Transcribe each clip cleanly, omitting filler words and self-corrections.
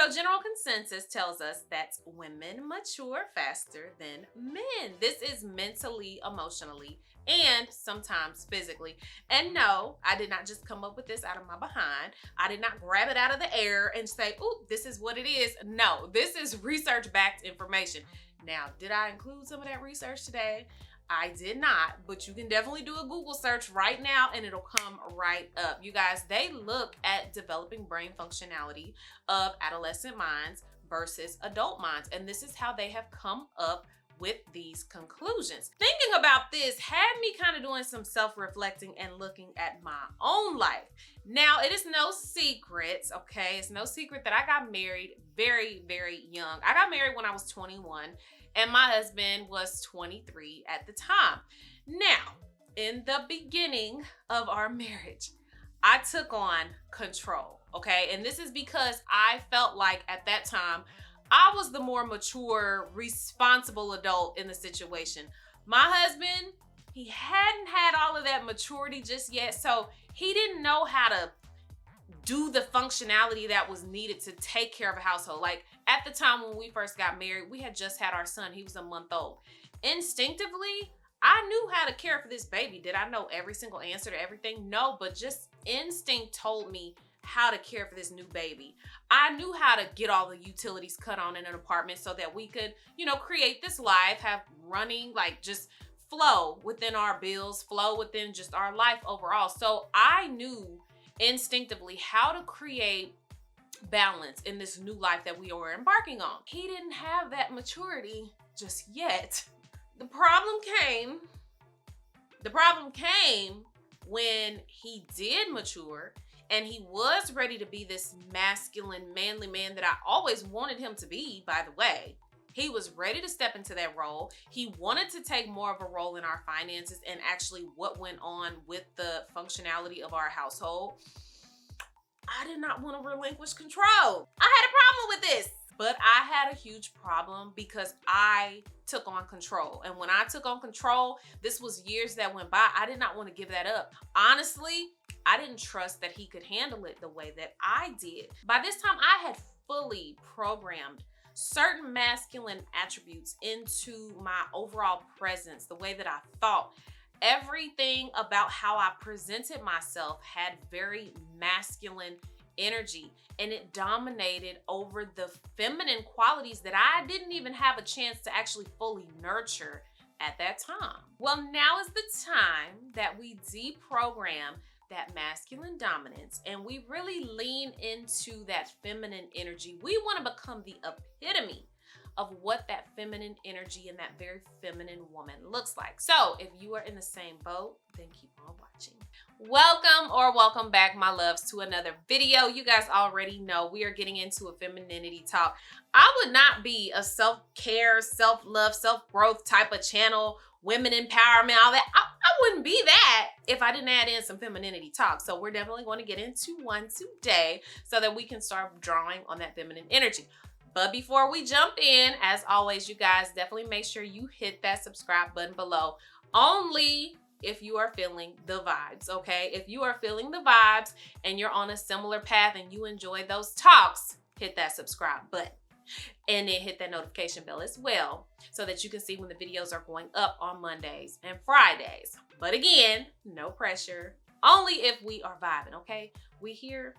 So general consensus tells us that women mature faster than men. This is mentally, emotionally, and sometimes physically. And no, I did not just come up with this out of my behind. I did not grab it out of the air and say, "Ooh, this is what it is." No, this is research-backed information. Now, did I include some of that research today? I did not, but you can definitely do a Google search right now and it'll come right up. You guys, they look at developing brain functionality of adolescent minds versus adult minds, and this is how they have come up with these conclusions. Thinking about this had me kind of doing some self-reflecting and looking at my own life. Now, it is no secret, okay? It's no secret that I got married very, very young. I got married when I was 21 and my husband was 23 at the time. Now, in the beginning of our marriage, I took on control, okay? And this is because I felt like at that time, I was the more mature, responsible adult in the situation. My husband, he hadn't had all of that maturity just yet, so he didn't know how to do the functionality that was needed to take care of a household. Like at the time when we first got married, we had just had our son. He was a month old. Instinctively, I knew how to care for this baby. Did I know every single answer to everything? No, but just instinct told me how to care for this new baby. I knew how to get all the utilities cut on in an apartment so that we could, create this life, have running, like just flow within our bills, flow within just our life overall. So I knew instinctively how to create balance in this new life that we were embarking on. He didn't have that maturity just yet. The problem came when he did mature and he was ready to be this masculine, manly man that I always wanted him to be, by the way. He was ready to step into that role. He wanted to take more of a role in our finances and actually what went on with the functionality of our household. I did not want to relinquish control. I had a problem with this, but I had a huge problem because I took on control. And when I took on control, this was years that went by. I did not want to give that up. Honestly, I didn't trust that he could handle it the way that I did. By this time, I had fully programmed certain masculine attributes into my overall presence, the way that I thought. Everything about how I presented myself had very masculine energy, and it dominated over the feminine qualities that I didn't even have a chance to actually fully nurture at that time. Well, now is the time that we deprogram that masculine dominance and we really lean into that feminine energy. We want to become the epitome of what that feminine energy and that very feminine woman looks like. So if you are in the same boat, then keep on watching. Welcome back, my loves, to another video. You guys already know we are getting into a femininity talk. I would not be a self-care, self-love, self-growth type of channel, women empowerment, all that. I wouldn't be that if I didn't add in some femininity talk. So we're definitely going to get into one today so that we can start drawing on that feminine energy. But before we jump in, as always, you guys definitely make sure you hit that subscribe button below. Only if you are feeling the vibes, okay? If you are feeling the vibes and you're on a similar path and you enjoy those talks, hit that subscribe button. And then hit that notification bell as well so that you can see when the videos are going up on Mondays and Fridays. But again, no pressure. Only if we are vibing, okay? We here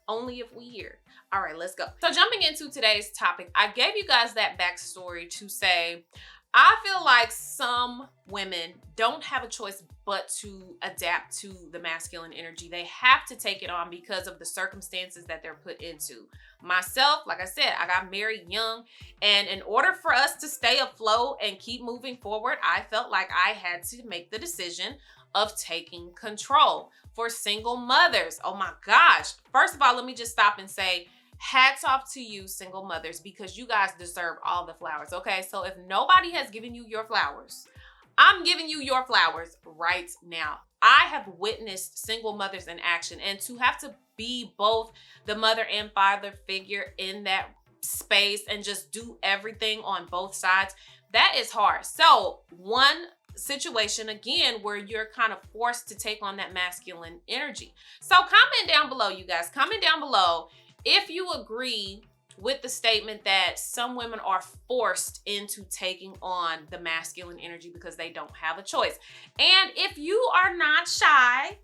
only if we here. All right, let's go. So jumping into today's topic, I gave you guys that backstory to say, I feel like some women don't have a choice but to adapt to the masculine energy. They have to take it on because of the circumstances that they're put into. Myself, like I said, I got married young, and in order for us to stay afloat and keep moving forward, I felt like I had to make the decision of taking control. For single mothers, oh my gosh. First of all, let me just stop and say, hats off to you, single mothers, because you guys deserve all the flowers, okay? So if nobody has given you your flowers, I'm giving you your flowers right now. I have witnessed single mothers in action, and to have to be both the mother and father figure in that space and just do everything on both sides, that is hard. So one situation again where you're kind of forced to take on that masculine energy. So comment down below, you guys. Comment down below if you agree with the statement that some women are forced into taking on the masculine energy because they don't have a choice. And if you are not shy,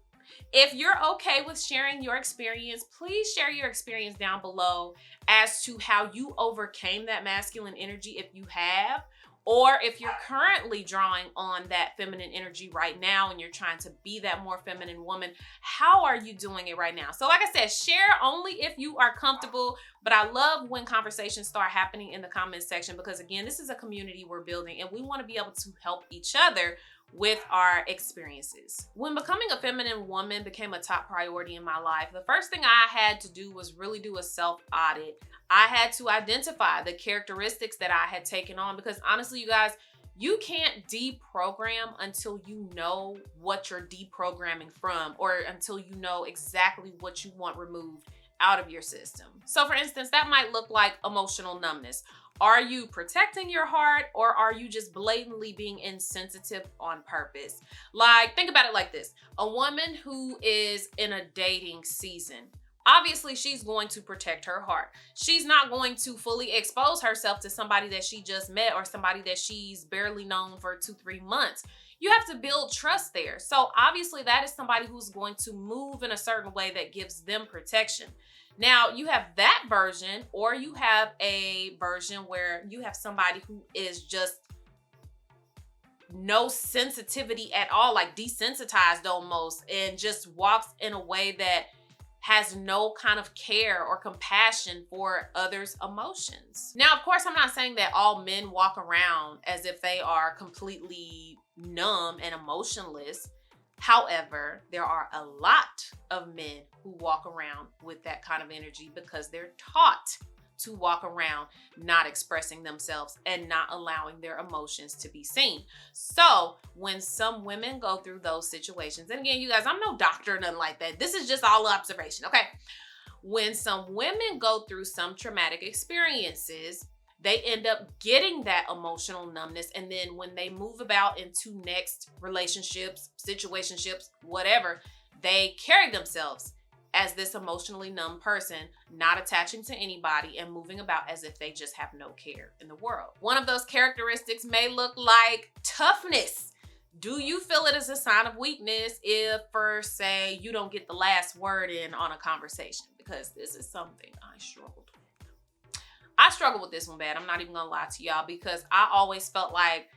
if you're okay with sharing your experience, please share your experience down below as to how you overcame that masculine energy if you have, or if you're currently drawing on that feminine energy right now and you're trying to be that more feminine woman. How are you doing it right now? So like I said, share only if you are comfortable, but I love when conversations start happening in the comments section because again, this is a community we're building and we want to be able to help each other with our experiences. When becoming a feminine woman became a top priority in my life, the first thing I had to do was really do a self-audit. I had to identify the characteristics that I had taken on because honestly, you guys, you can't deprogram until you know what you're deprogramming from or until you know exactly what you want removed out of your system. So for instance, that might look like emotional numbness. Are you protecting your heart or are you just blatantly being insensitive on purpose? Like, think about it like this. A woman who is in a dating season, obviously she's going to protect her heart. She's not going to fully expose herself to somebody that she just met or somebody that she's barely known for 2-3 months. You have to build trust there. So obviously that is somebody who's going to move in a certain way that gives them protection. Now you have that version, or you have a version where you have somebody who is just no sensitivity at all, like desensitized almost, and just walks in a way that has no kind of care or compassion for others' emotions. Now, of course, I'm not saying that all men walk around as if they are completely numb and emotionless. However, there are a lot of men who walk around with that kind of energy because they're taught to walk around not expressing themselves and not allowing their emotions to be seen. So when some women go through those situations, and again, you guys, I'm no doctor or nothing like that. This is just all observation, okay? When some women go through some traumatic experiences, they end up getting that emotional numbness. And then when they move about into next relationships, situationships, whatever, they carry themselves as this emotionally numb person, not attaching to anybody and moving about as if they just have no care in the world. One of those characteristics may look like toughness. Do you feel it as a sign of weakness if, for say, you don't get the last word in on a conversation? Because this is something I struggled with. I struggle with this one bad. I'm not even gonna lie to y'all because I always felt like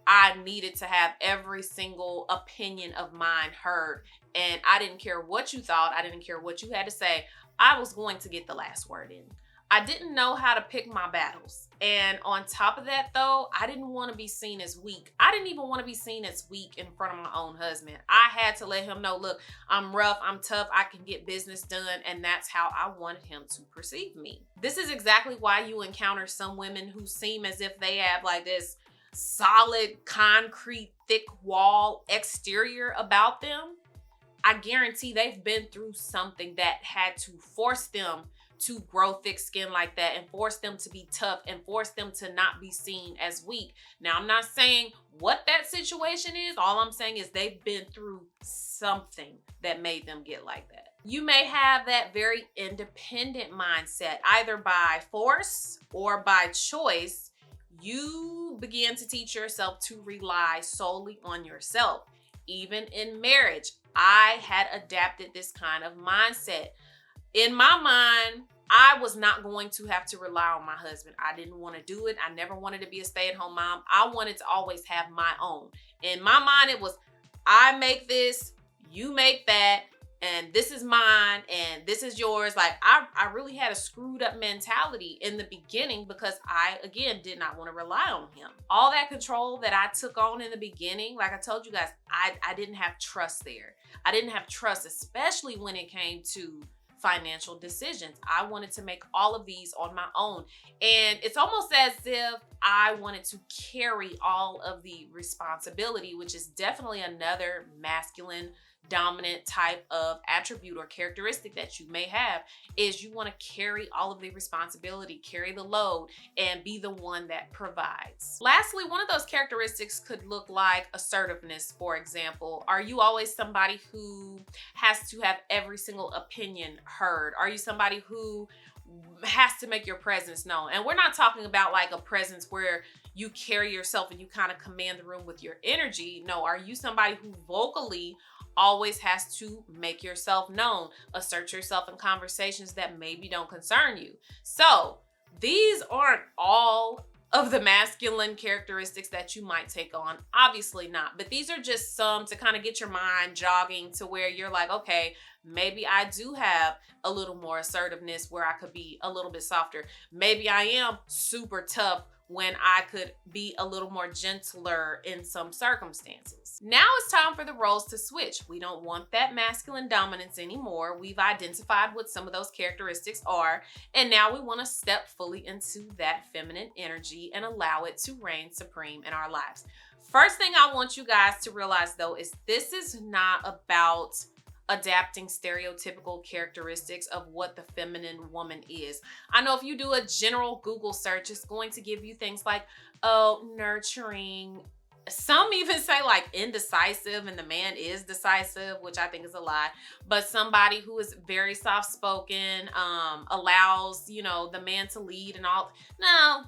I needed to have every single opinion of mine heard. And I didn't care what you thought. I didn't care what you had to say. I was going to get the last word in. I didn't know how to pick my battles. And on top of that though, I didn't want to be seen as weak. I didn't even want to be seen as weak in front of my own husband. I had to let him know, look, I'm rough, I'm tough, I can get business done. And that's how I wanted him to perceive me. This is exactly why you encounter some women who seem as if they have like this solid, concrete, thick wall exterior about them. I guarantee they've been through something that had to force them to grow thick skin like that and force them to be tough and force them to not be seen as weak. Now, I'm not saying what that situation is. All I'm saying is they've been through something that made them get like that. You may have that very independent mindset, either by force or by choice. You begin to teach yourself to rely solely on yourself. Even in marriage, I had adapted this kind of mindset. In my mind, I was not going to have to rely on my husband. I didn't want to do it. I never wanted to be a stay-at-home mom. I wanted to always have my own. In my mind, it was, I make this, you make that, and this is mine, and this is yours. Like, I really had a screwed up mentality in the beginning because I, again, did not want to rely on him. All that control that I took on in the beginning, like I told you guys, I didn't have trust there. I didn't have trust, especially when it came to financial decisions. I wanted to make all of these on my own. And it's almost as if I wanted to carry all of the responsibility, which is definitely another masculine dominant type of attribute or characteristic that you may have, is you want to carry all of the responsibility, carry the load, and be the one that provides. Lastly, one of those characteristics could look like assertiveness, for example. Are you always somebody who has to have every single opinion heard? Are you somebody who has to make your presence known. And we're not talking about like a presence where you carry yourself and you kind of command the room with your energy. No, are you somebody who vocally always has to make yourself known, assert yourself in conversations that maybe don't concern you? So these aren't all of the masculine characteristics that you might take on. Obviously not, but these are just some to kind of get your mind jogging to where you're like, okay, maybe I do have a little more assertiveness where I could be a little bit softer. Maybe I am super tough when I could be a little more gentler in some circumstances. Now it's time for the roles to switch. We don't want that masculine dominance anymore. We've identified what some of those characteristics are, and now we want to step fully into that feminine energy and allow it to reign supreme in our lives. First thing I want you guys to realize though is this is not about adapting stereotypical characteristics of what the feminine woman is. I know if you do a general Google search, it's going to give you things like, oh, nurturing. Some even say like indecisive and the man is decisive, which I think is a lie. But somebody who is very soft-spoken, allows, the man to lead and all. No.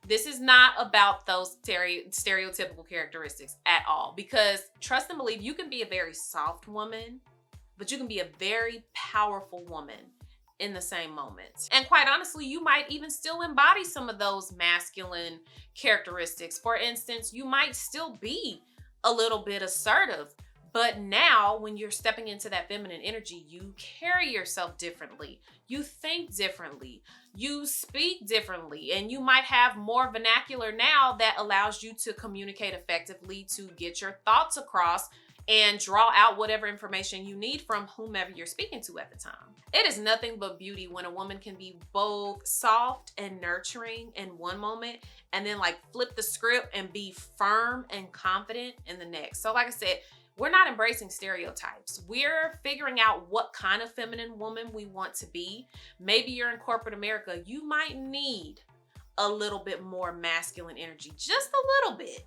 This is not about those stereotypical characteristics at all, because trust and believe, you can be a very soft woman, but you can be a very powerful woman in the same moment. And quite honestly, you might even still embody some of those masculine characteristics. For instance, you might still be a little bit assertive, but now when you're stepping into that feminine energy, you carry yourself differently. You think differently. You speak differently. And you might have more vernacular now that allows you to communicate effectively, to get your thoughts across and draw out whatever information you need from whomever you're speaking to at the time. It is nothing but beauty when a woman can be both soft and nurturing in one moment and then like flip the script and be firm and confident in the next. So like I said, we're not embracing stereotypes. We're figuring out what kind of feminine woman we want to be. Maybe you're in corporate America. You might need a little bit more masculine energy, just a little bit,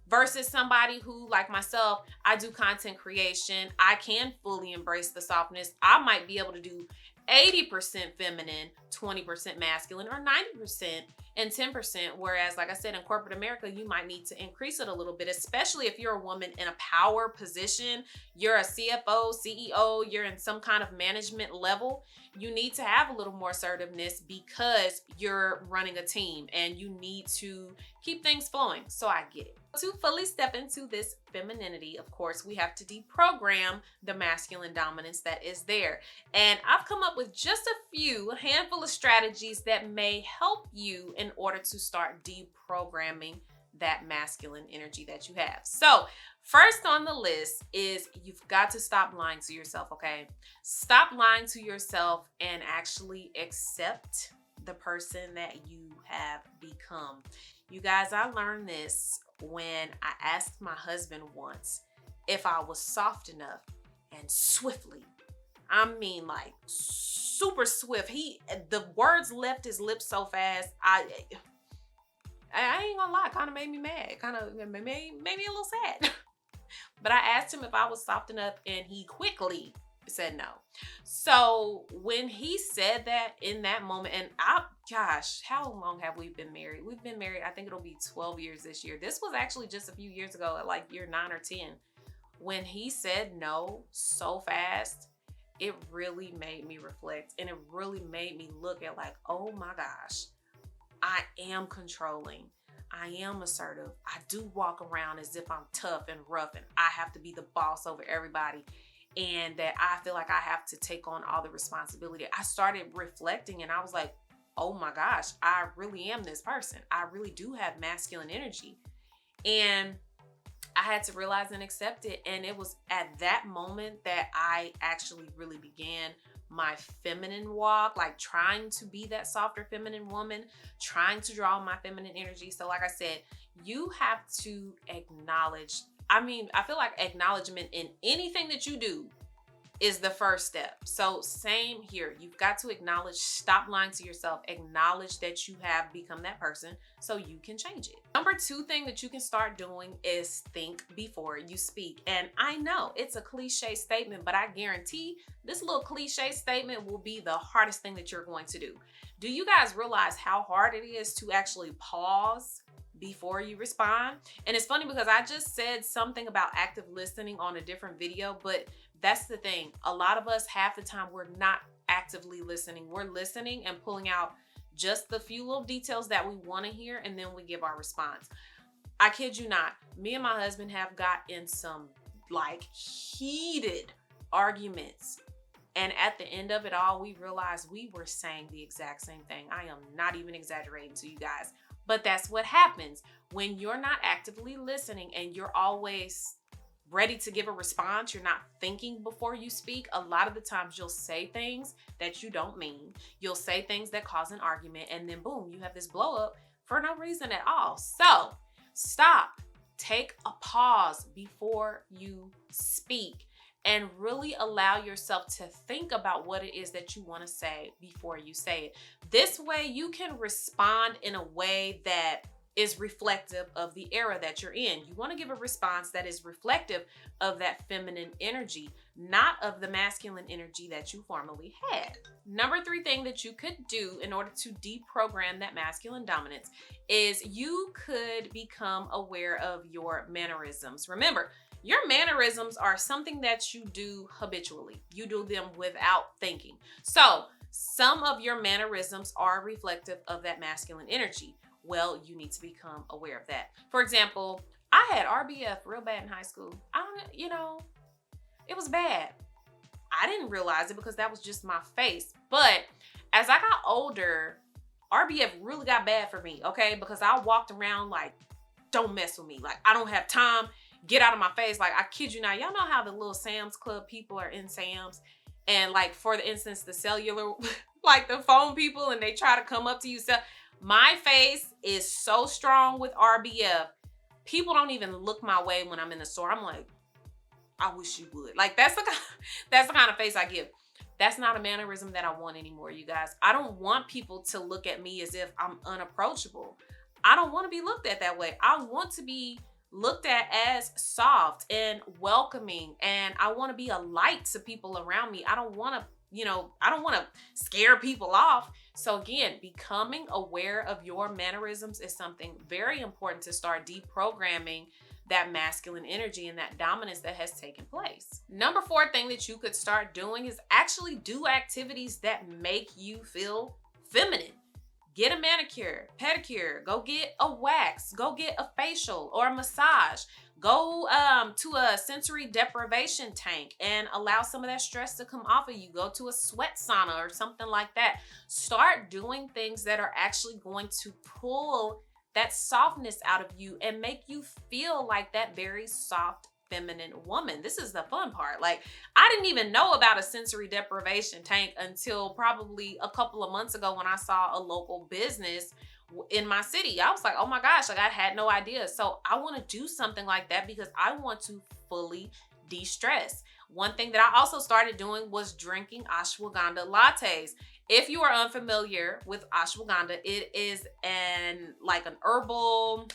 versus somebody who, like myself, I do content creation. I can fully embrace the softness. I might be able to do 80% feminine, 20% masculine, or 90% and 10%. Whereas, like I said, in corporate America, you might need to increase it a little bit, especially if you're a woman in a power position. You're a CFO, CEO, you're in some kind of management level. You need to have a little more assertiveness because you're running a team and you need to keep things flowing. So I get it. To fully step into this femininity, of course, we have to deprogram the masculine dominance that is there. And I've come up with just a handful of strategies that may help you in order to start deprogramming that masculine energy that you have. So first on the list is you've got to stop lying to yourself, okay? Stop lying to yourself and actually accept the person that you have become. You guys, I learned this when I asked my husband once if I was soft enough and swiftly. I mean, like super swift. The words left his lips so fast. I ain't gonna lie, kind of made me mad. Kind of made me a little sad. But I asked him if I was soft enough and he quickly said no. So when he said that in that moment, and how long have we been married? We've been married, I think it'll be 12 years this year. This was actually just a few years ago at like year 9 or 10. When he said no so fast, it really made me reflect, and it really made me look at like, oh my gosh, I am controlling. I am assertive. I do walk around as if I'm tough and rough and I have to be the boss over everybody, and that I feel like I have to take on all the responsibility. I started reflecting and I was like, oh my gosh, I really am this person. I really do have masculine energy. And I had to realize and accept it. And it was at that moment that I actually really began my feminine walk, like trying to be that softer feminine woman, trying to draw my feminine energy. So like I said, you have to acknowledge, I feel like acknowledgement in anything that you do is the first step. So same here. You've got to acknowledge, stop lying to yourself, acknowledge that you have become that person so you can change it. Number 2 thing that you can start doing is think before you speak. And I know it's a cliche statement, but I guarantee this little cliche statement will be the hardest thing that you're going to do. Do you guys realize how hard it is to actually pause before you respond? And it's funny because I just said something about active listening on a different video, but that's the thing. A lot of us, half the time, we're not actively listening. We're listening and pulling out just the few little details that we want to hear, and then we give our response. I kid you not, me and my husband have got in some like heated arguments. And at the end of it all, we realized we were saying the exact same thing. I am not even exaggerating to you guys. But that's what happens when you're not actively listening and you're always ready to give a response. You're not thinking before you speak. A lot of the times you'll say things that you don't mean. You'll say things that cause an argument, and then boom, you have this blow up for no reason at all. So stop, take a pause before you speak, and really allow yourself to think about what it is that you want to say before you say it. This way you can respond in a way that is reflective of the era that you're in. You want to give a response that is reflective of that feminine energy, not of the masculine energy that you formerly had. Number 3 thing that you could do in order to deprogram that masculine dominance is you could become aware of your mannerisms. Remember, your mannerisms are something that you do habitually. You do them without thinking. So some of your mannerisms are reflective of that masculine energy. Well, you need to become aware of that. For example, I had RBF real bad in high school. It was bad. I didn't realize it because that was just my face. But as I got older, RBF really got bad for me, okay? Because I walked around like, don't mess with me. Like, I don't have time. Get out of my face. Like, I kid you not. Y'all know how the little Sam's Club people are in Sam's? And like, for the instance, the cellular, like the phone people, and they try to come up to you. So my face is so strong with RBF. People don't even look my way when I'm in the store. I'm like, I wish you would. Like, that's the kind of face I give. That's not a mannerism that I want anymore, you guys. I don't want people to look at me as if I'm unapproachable. I don't want to be looked at that way. I want to be looked at as soft and welcoming, and I want to be a light to people around me. I don't want to scare people off. So again, becoming aware of your mannerisms is something very important to start deprogramming that masculine energy and that dominance that has taken place. Number 4 thing that you could start doing is actually do activities that make you feel feminine. Get a manicure, pedicure, go get a wax, go get a facial or a massage. Go to a sensory deprivation tank and allow some of that stress to come off of you. Go to a sweat sauna or something like that. Start doing things that are actually going to pull that softness out of you and make you feel like that very soft feminine woman. This is the fun part. Like, I didn't even know about a sensory deprivation tank until probably a couple of months ago when I saw a local business in my city. I was like, oh my gosh, like I had no idea. So I want to do something like that because I want to fully de-stress. One thing that I also started doing was drinking ashwagandha lattes. If you are unfamiliar with ashwagandha, it is an herbal,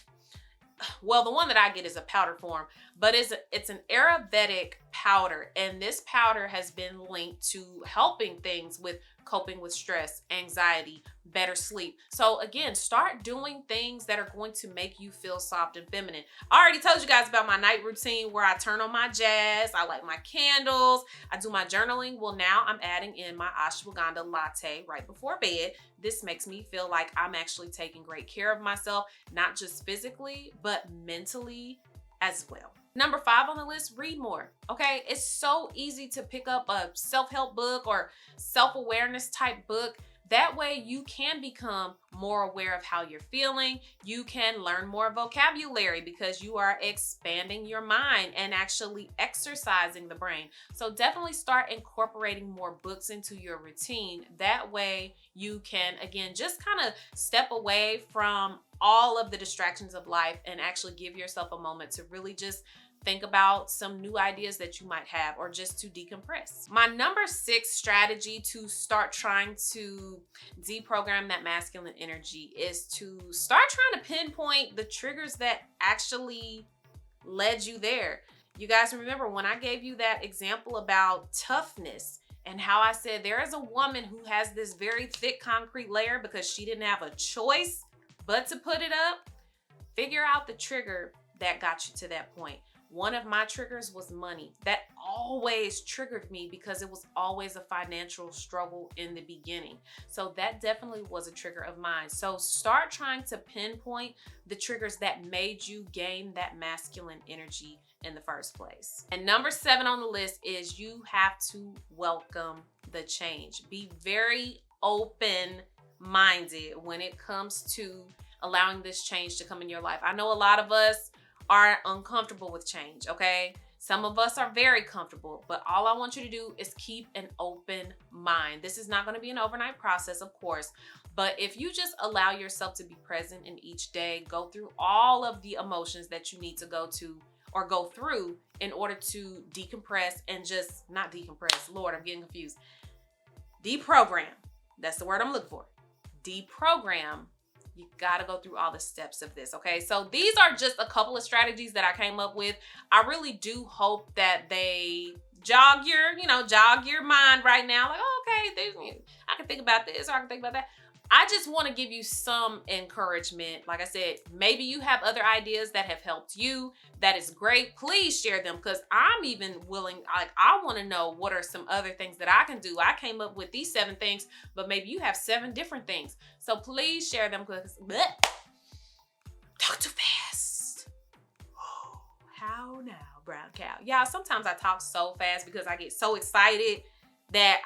well, the one that I get is a powder form, but it's an Ayurvedic powder. And this powder has been linked to helping things with coping with stress, anxiety, better sleep. So again, start doing things that are going to make you feel soft and feminine. I already told you guys about my night routine where I turn on my jazz, I light my candles, I do my journaling. Well, now I'm adding in my ashwagandha latte right before bed. This makes me feel like I'm actually taking great care of myself, not just physically, but mentally as well. Number 5 on the list, read more. Okay, it's so easy to pick up a self-help book or self-awareness type book. That way you can become more aware of how you're feeling. You can learn more vocabulary because you are expanding your mind and actually exercising the brain. So definitely start incorporating more books into your routine. That way you can, again, just kind of step away from all of the distractions of life and actually give yourself a moment to really just think about some new ideas that you might have, or just to decompress. My number 6 strategy to start trying to deprogram that masculine energy is to start trying to pinpoint the triggers that actually led you there. You guys remember when I gave you that example about toughness and how I said there is a woman who has this very thick concrete layer because she didn't have a choice but to put it up? Figure out the trigger that got you to that point. One of my triggers was money. That always triggered me because it was always a financial struggle in the beginning. So that definitely was a trigger of mine. So start trying to pinpoint the triggers that made you gain that masculine energy in the first place. And number 7 on the list is you have to welcome the change. Be very open-minded when it comes to allowing this change to come in your life. I know a lot of us are uncomfortable with change, okay? Some of us are very comfortable, but all I want you to do is keep an open mind. This is not going to be an overnight process, of course, but if you just allow yourself to be present in each day, go through all of the emotions that you need to go through in order to decompress and just not decompress. Lord, I'm getting confused. Deprogram. That's the word I'm looking for. Deprogram. You got to go through all the steps of this, okay? So these are just a couple of strategies that I came up with. I really do hope that they jog your mind right now. Like, oh, okay, I can think about this or I can think about that. I just want to give you some encouragement. Like I said, maybe you have other ideas that have helped you. That is great. Please share them because I'm even willing, I want to know what are some other things that I can do. I came up with these 7 things, but maybe you have 7 different things. So please share them because talk too fast. Oh, how now, brown cow? Y'all, sometimes I talk so fast because I get so excited that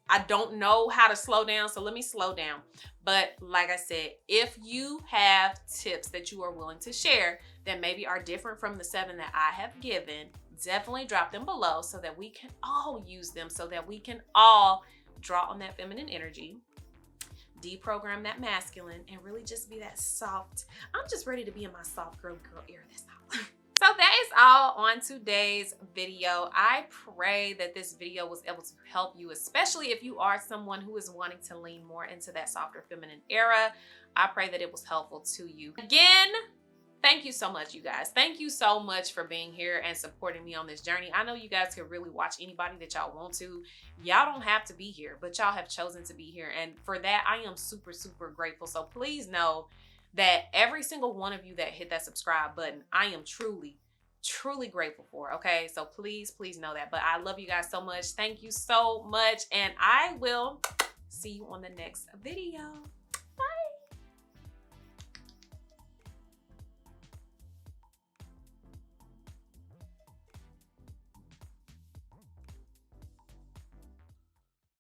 I don't know how to slow down. So let me slow down. But like I said, if you have tips that you are willing to share that maybe are different from the 7 that I have given, definitely drop them below so that we can all use them, so that we can all draw on that feminine energy, deprogram that masculine, and really just be that soft. I'm just ready to be in my soft girl era. That's all. So that is all on today's video. I pray that this video was able to help you, especially if you are someone who is wanting to lean more into that softer feminine era. I pray that it was helpful to you. Again, thank you so much, you guys. Thank you so much for being here and supporting me on this journey. I know you guys can really watch anybody that y'all want to. Y'all don't have to be here, but y'all have chosen to be here. And for that, I am super, super grateful. So please know that every single one of you that hit that subscribe button, I am truly, truly grateful for, okay? So please, please know that. But I love you guys so much. Thank you so much. And I will see you on the next video. Bye.